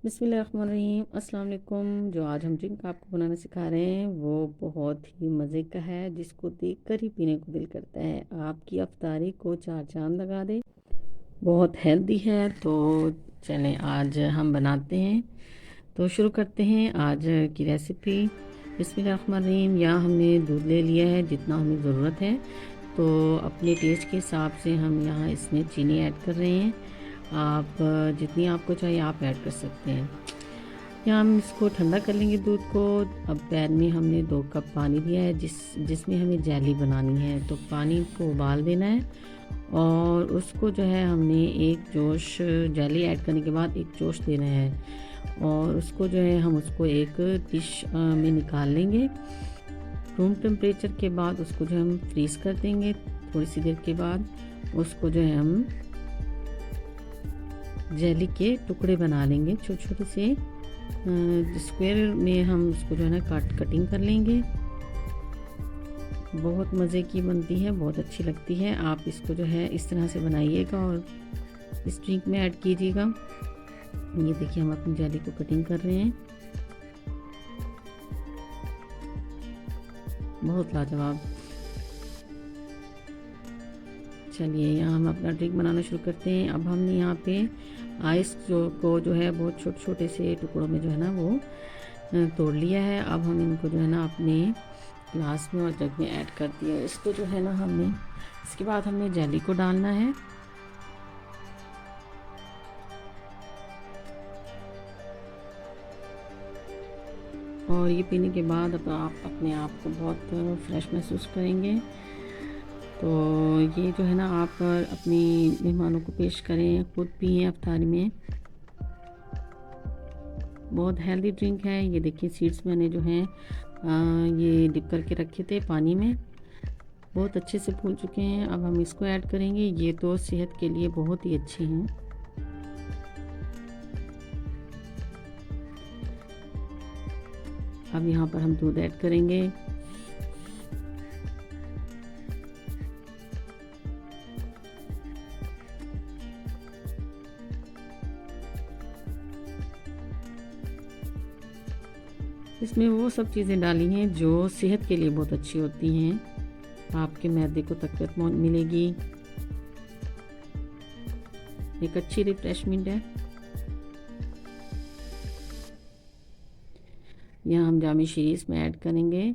बिस्मिल्लाहिर्रहमानिर्रहीम। अस्सलाम वालेकुम। जो आज हम ड्रिंक आपको बनाना सिखा रहे हैं वो बहुत ही मज़े का है, जिसको देखकर ही पीने को दिल करता है। आपकी अफ्तारी को चार चांद लगा दे। बहुत हेल्दी है। तो चलें आज हम बनाते हैं। तो शुरू करते हैं आज की रेसिपी। बिस्मिल्लाहिर्रहमानिर्रहीम। यहाँ हमने दूध ले लिया है जितना हमें ज़रूरत है। तो अपने टेस्ट के हिसाब से हम यहाँ इसमें चीनी ऐड कर रहे हैं। आप जितनी आपको चाहिए आप ऐड कर सकते हैं। यहाँ हम इसको ठंडा कर लेंगे दूध को। अब पैन में हमने 2 कप पानी दिया है जिसमें हमें जेली बनानी है। तो पानी को उबाल देना है और उसको जो है हमने एक जोश, जेली ऐड करने के बाद एक जोश देना है और उसको जो है हम उसको एक डिश में निकाल लेंगे। रूम टेम्परेचर के बाद उसको जो हम फ्रीज़ कर देंगे। थोड़ी सी देर के बाद उसको जो है हम जेली के टुकड़े बना लेंगे, छोटे छोटे से स्क्वायर में हम उसको जो है ना कटिंग कर लेंगे। बहुत मज़े की बनती है, बहुत अच्छी लगती है। आप इसको जो है इस तरह से बनाइएगा और इस ड्रिंक में ऐड कीजिएगा। ये देखिए हम अपनी जेली को कटिंग कर रहे हैं। बहुत लाजवाब। चलिए यहाँ हम अपना ड्रिंक बनाना शुरू करते हैं। अब हमने यहाँ पे आइस जो है बहुत छोटे छोटे से टुकड़ों में जो है ना वो तोड़ लिया है। अब हम इनको जो है ना अपने ग्लास में और जग में ऐड कर दिया। इसको जो है ना इसके बाद हमने जेली को डालना है। और ये पीने के बाद अब आप अपने आप को बहुत फ्रेश महसूस करेंगे। तो ये जो है ना आप अपनी मेहमानों को पेश करें, खुद पिएं अफ्तारी में। बहुत हेल्दी ड्रिंक है। ये देखिए सीड्स मैंने जो हैं ये डिप करके रखे थे पानी में, बहुत अच्छे से फूल चुके हैं। अब हम इसको ऐड करेंगे। ये तो सेहत के लिए बहुत ही अच्छे हैं। अब यहाँ पर हम दूध ऐड करेंगे। इसमें वो सब चीज़ें डाली हैं जो सेहत के लिए बहुत अच्छी होती हैं। आपके मैदे को ताकत मिलेगी। एक अच्छी रिफ्रेशमेंट है। यहाँ हम जामी शीरीष में ऐड करेंगे।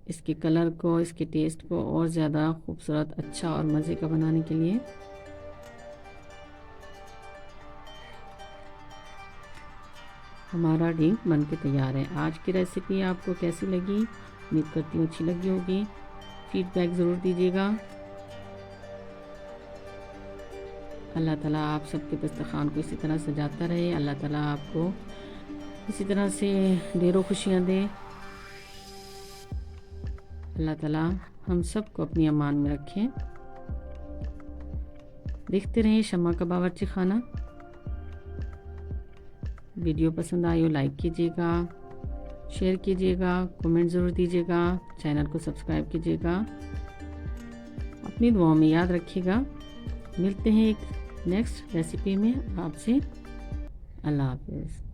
इसके कलर को, इसके टेस्ट को और ज़्यादा खूबसूरत, अच्छा और मज़े का बनाने के लिए। हमारा ड्रिंक बन के तैयार है। आज की रेसिपी आपको कैसी लगी? उम्मीद करती हूँ अच्छी लगी होगी। फीडबैक ज़रूर दीजिएगा। अल्लाह ताला आप सबके दस्तरखान को इसी तरह सजाता रहे। अल्लाह ताला आपको इसी तरह से ढेरों खुशियाँ दे। अल्लाह ताला हम सबको अपनी अमान में रखें। देखते रहें शम्मा का बावर्ची खाना। वीडियो पसंद आई हो लाइक कीजिएगा, शेयर कीजिएगा, कमेंट ज़रूर दीजिएगा, चैनल को सब्सक्राइब कीजिएगा। अपनी दुआओं में याद रखिएगा। मिलते हैं एक नेक्स्ट रेसिपी में आपसे। अल्लाह हाफ़िज़।